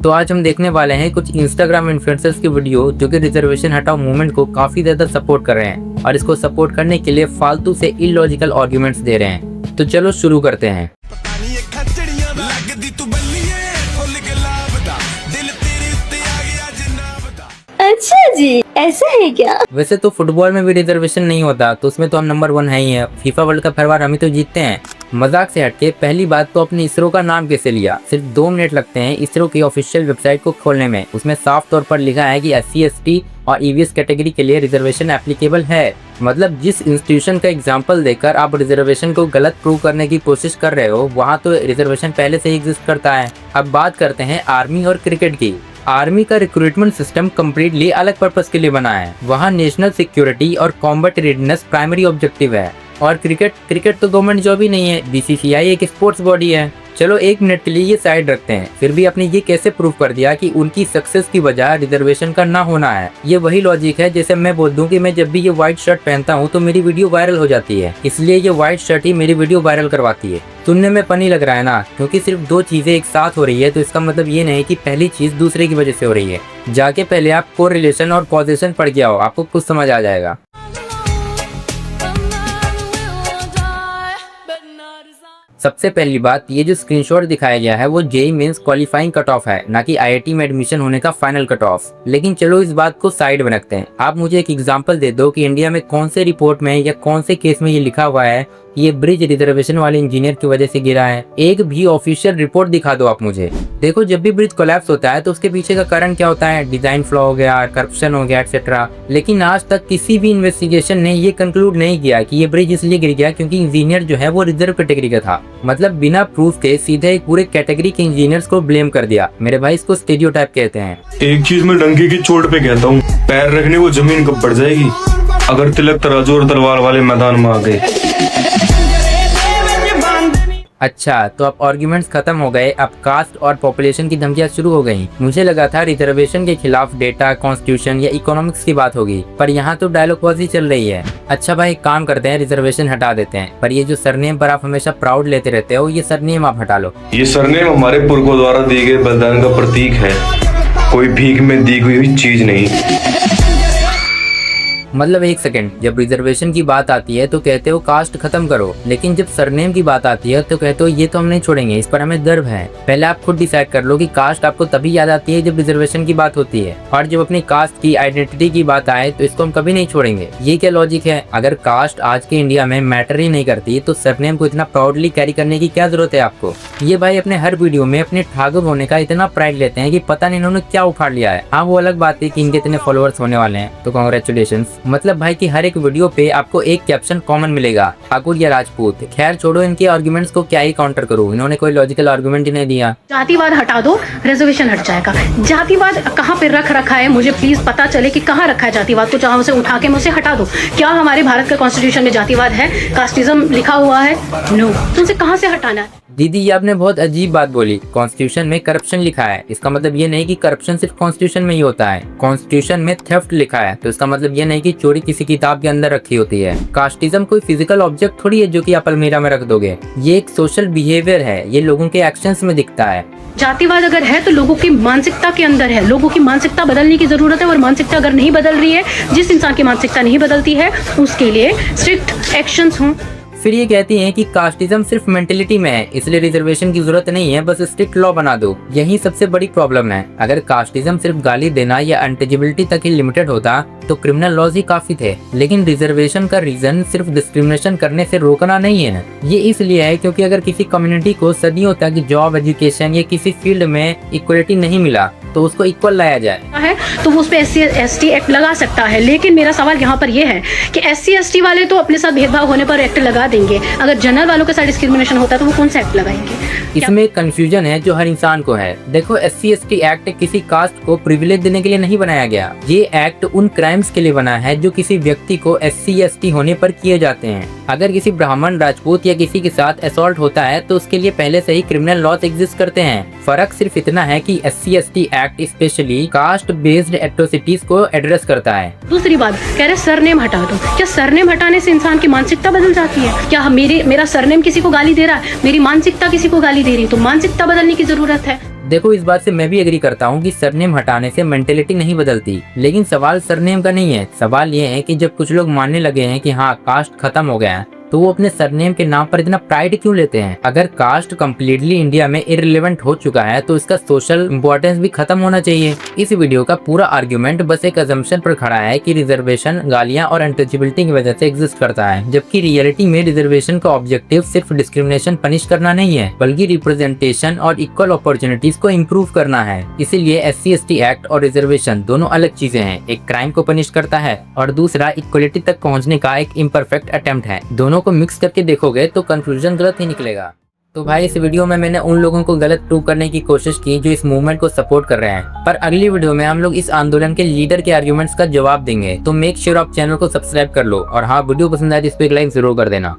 तो आज हम देखने वाले हैं कुछ इंस्टाग्राम इन्फ्लुएंसर्स की वीडियो जो कि रिजर्वेशन हटाओ मूवमेंट को काफी ज्यादा सपोर्ट कर रहे हैं और इसको सपोर्ट करने के लिए फालतू से इलॉजिकल आर्गुमेंट्स दे रहे हैं। तो चलो शुरू करते हैं। अच्छा जी, ऐसा है क्या? वैसे तो फुटबॉल में भी रिजर्वेशन नहीं होता, तो उसमें तो हम नंबर 1 है ही है। फीफा वर्ल्ड कप हर बार हम ही तो जीतते हैं। मजाक से हटके पहली बात तो अपने इसरो का नाम कैसे लिया? सिर्फ 2 मिनट लगते हैं इसरो की ऑफिशियल वेबसाइट को खोलने में। उसमें साफ तौर पर लिखा है कि SC ST और EVS कैटेगरी के लिए रिजर्वेशन एप्लीकेबल है। मतलब जिस इंस्टीट्यूशन का एग्जाम्पल देकर आप रिजर्वेशन को गलत प्रूव करने की कोशिश कर रहे हो, वहाँ तो रिजर्वेशन पहले से ही एग्जिस्ट करता है। अब बात करते हैं आर्मी और क्रिकेट की। आर्मी का रिक्रूटमेंट सिस्टम कम्प्लीटली अलग पर्पस के लिए बना है। वहाँ नेशनल सिक्योरिटी और कॉम्बैट रेडीनेस प्राइमरी ऑब्जेक्टिव है। और क्रिकेट तो गवर्नमेंट जॉब ही नहीं है, BCCI एक स्पोर्ट्स बॉडी है। चलो 1 मिनट के लिए ये साइड रखते हैं, फिर भी आपने ये कैसे प्रूव कर दिया कि उनकी सक्सेस की वजह रिजर्वेशन का ना होना है? ये वही लॉजिक है जैसे मैं बोल दूं कि मैं जब भी ये व्हाइट शर्ट पहनता हूँ तो मेरी वीडियो वायरल हो जाती है, इसलिए ये व्हाइट शर्ट ही मेरी वीडियो वायरल करवाती है। सुनने में फनी लग रहा है ना? क्योंकि सिर्फ 2 चीजें एक साथ हो रही है, तो इसका मतलब ये नहीं कि पहली चीज दूसरे की वजह से हो रही है। जाके पहले आप कोरिलेशन और कॉजेशन पढ़ के आओ, आपको कुछ समझ आ जाएगा। सबसे पहली बात, ये जो स्क्रीनशॉट दिखाया गया है वो JEE mains qualifying cut off है, ना कि IIT में एडमिशन होने का फाइनल कट ऑफ। लेकिन चलो इस बात को साइड में रखते हैं। आप मुझे एक एग्जांपल दे दो कि इंडिया में कौन से रिपोर्ट में या कौन से केस में ये लिखा हुआ है ये ब्रिज रिजर्वेशन वाले इंजीनियर की वजह से गिरा है। एक भी ऑफिशियल रिपोर्ट दिखा दो आप मुझे। देखो, जब भी ब्रिज कोलैप्स होता है तो उसके पीछे का कारण क्या होता है? डिजाइन फ्लॉ हो गया, करप्शन हो गया, एक्सेट्रा। लेकिन आज तक किसी भी इन्वेस्टिगेशन ने ये कंक्लूड नहीं किया कि ये ब्रिज इसलिए गिर गया क्योंकि इंजीनियर जो है वो रिजर्व कैटेगरी का था। मतलब बिना प्रूफ के सीधे एक पूरे कैटेगरी के इंजीनियर्स को ब्लेम कर दिया। मेरे भाई इसको स्टेरियोटाइप कहते हैं। एक चीज मैं डंके की चोट पे कहता हूँ, पैर रखने को जमीन कब पड़ जाएगी अगर तिलक तराजू और तलवार वाले मैदान में आ गए। अच्छा, तो अब आर्ग्यूमेंट्स खत्म हो गए, अब कास्ट और पॉपुलेशन की धमकियां शुरू हो गई। मुझे लगा था रिजर्वेशन के खिलाफ डेटा, कॉन्स्टिट्यूशन या इकोनॉमिक्स की बात होगी, पर यहाँ तो डायलॉगबाजी चल रही है। अच्छा भाई, काम करते हैं, रिजर्वेशन हटा देते हैं, पर ये जो सरनेम पर आप हमेशा प्राउड लेते रहते हो, ये सरनेम आप हटा लो। ये सरनेम हमारे पुरखों द्वारा दिए गए बलिदान का प्रतीक है, कोई भीख में दी हुई चीज नहीं। मतलब 1 सेकंड, जब रिजर्वेशन की बात आती है तो कहते हो कास्ट खत्म करो, लेकिन जब सरनेम की बात आती है तो कहते हो ये तो हम नहीं छोड़ेंगे, इस पर हमें गर्व है। पहले आप खुद डिसाइड कर लो कि कास्ट आपको तभी याद आती है जब रिजर्वेशन की बात होती है, और जब अपनी कास्ट की आइडेंटिटी की बात आए तो इसको हम कभी नहीं छोड़ेंगे। ये क्या लॉजिक है? अगर कास्ट आज के इंडिया में मैटर ही नहीं करती तो सरनेम को इतना प्राउडली कैरी करने की क्या जरूरत है आपको? ये भाई अपने हर वीडियो में अपने ठाकुर होने का इतना प्राइड लेते हैं कि पता नहीं इन्होंने क्या उखाड़ लिया है। हाँ, वो अलग बात है कि इनके इतने फॉलोअर्स होने वाले हैं, तो कांग्रेचुलेशन। मतलब भाई कि हर एक वीडियो पे आपको एक कैप्शन कॉमन मिलेगा, ठाकुर या राजपूत। खैर छोड़ो, इनके आर्गुमेंट्स को क्या ही काउंटर करूं, इन्होंने कोई लॉजिकल आर्गुमेंट ही नहीं दिया। जातिवाद हटा दो, रिजर्वेशन हट जाएगा। जातिवाद कहाँ पे रख रखा है, मुझे प्लीज पता चले कि कहाँ रखा है जातिवाद को, जहाँ उसे उठा के मुझसे हटा दो। क्या हमारे भारत के कॉन्स्टिट्यूशन में जातिवाद है, कास्टिज्म लिखा हुआ है? नो। तुमसे कहाँ से हटाना है? दीदी, ये आपने बहुत अजीब बात बोली। कॉन्स्टिट्यूशन में करप्शन लिखा है, इसका मतलब ये नहीं कि करप्शन सिर्फ कॉन्स्टिट्यूशन में ही होता है। कॉन्स्टिट्यूशन में थेफ्ट लिखा है, तो इसका मतलब ये नहीं कि चोरी किसी किताब के अंदर रखी होती है। कास्टिज्म कोई फिजिकल ऑब्जेक्ट थोड़ी है जो कि आप अलमीरा में रख दोगे। ये एक सोशल बिहेवियर है, ये लोगों के एक्शंस में दिखता है। जातिवाद अगर है तो लोगों की मानसिकता के अंदर है, लोगों की मानसिकता बदलने की जरूरत है, और मानसिकता अगर नहीं बदल रही है, जिस इंसान की मानसिकता नहीं बदलती है, उसके लिए स्ट्रिक्ट एक्शंस हों। फिर ये कहती हैं कि कास्टिज्म सिर्फ मेंटेलिटी में है, इसलिए रिजर्वेशन की जरूरत नहीं है, बस स्ट्रिक्ट लॉ बना दो। यही सबसे बड़ी प्रॉब्लम है। अगर कास्टिज्म सिर्फ गाली देना या अनटचेबिलिटी तक ही लिमिटेड होता तो क्रिमिनल लॉज ही काफी थे। लेकिन रिजर्वेशन का रीजन सिर्फ डिस्क्रिमिनेशन करने से रोकना नहीं है। ये इसलिए है क्योंकि अगर किसी कम्युनिटी को सदियों तक जॉब, एजुकेशन या किसी फील्ड में इक्वलिटी नहीं मिला तो उसको इक्वल लाया जाए है, तो वो उस पे SC ST एक्ट लगा सकता है। लेकिन मेरा सवाल यहाँ पर यह है कि SC ST वाले तो अपने साथ भेदभाव होने पर एक्ट लगा देंगे, अगर जनरल वालों के साथ डिस्क्रिमिनेशन होता है तो वो कौन सा एक्ट लगाएंगे? इसमें कंफ्यूजन है जो हर इंसान को है। देखो, SC ST एक्ट किसी कास्ट को प्रिविलेज देने के लिए नहीं बनाया गया। ये एक्ट उन क्राइम्स के लिए बना है जो किसी व्यक्ति को SC ST होने पर किए जाते हैं। अगर किसी ब्राह्मण, राजपूत या किसी के साथ असॉल्ट होता है तो उसके लिए पहले से ही क्रिमिनल लॉज एग्जिस्ट करते हैं। फर्क सिर्फ इतना है कि SC ST act specially caste based atrocities को एड्रेस करता है। दूसरी बात, कह रहे सरनेम हटा दो। क्या सरनेम हटाने से इंसान की मानसिकता बदल जाती है? क्या मेरा सरनेम किसी को गाली दे रहा है, मेरी मानसिकता किसी को गाली दे रही है, तो मानसिकता बदलने की जरूरत है। देखो इस बात से मैं भी एग्री करता हूँ कि सरनेम हटाने से मेंटेलिटी नहीं बदलती, लेकिन सवाल सरनेम का नहीं है। सवाल ये है कि जब कुछ लोग मानने लगे हैं कि हाँ कास्ट खत्म हो गया है, तो वो अपने सरनेम के नाम पर इतना प्राइड क्यों लेते हैं? अगर कास्ट कम्प्लीटली इंडिया में इररिलेवेंट हो चुका है तो इसका सोशल इम्पोर्टेंस भी खत्म होना चाहिए। इस वीडियो का पूरा आर्ग्यूमेंट बस एक अजम्पशन पर खड़ा है कि रिजर्वेशन गालियां और अनटचेबिलिटी की वजह से एग्जिस्ट करता है, जबकि रियलिटी में रिजर्वेशन का ऑब्जेक्टिव सिर्फ डिस्क्रिमिनेशन पनिश करना नहीं है, बल्कि रिप्रेजेंटेशन और इक्वल अपॉर्चुनिटीज को इम्प्रूव करना है। इसीलिए SC/ST एक्ट और रिजर्वेशन दोनों अलग चीजें हैं। एक क्राइम को पनिश करता है और दूसरा इक्वलिटी तक पहुँचने का एक इम्परफेक्ट अटेम्प्ट है। दोनों को मिक्स करके देखोगे तो कंक्लूजन गलत ही निकलेगा। तो भाई इस वीडियो में मैंने उन लोगों को गलत प्रूव करने की कोशिश की जो इस मूवमेंट को सपोर्ट कर रहे हैं, पर अगली वीडियो में हम लोग इस आंदोलन के लीडर के आर्गुमेंट्स का जवाब देंगे। तो मेक श्योर आप चैनल को सब्सक्राइब कर लो और हाँ वीडियो पसंद आए तो इस पे एक लाइक जरूर कर देना।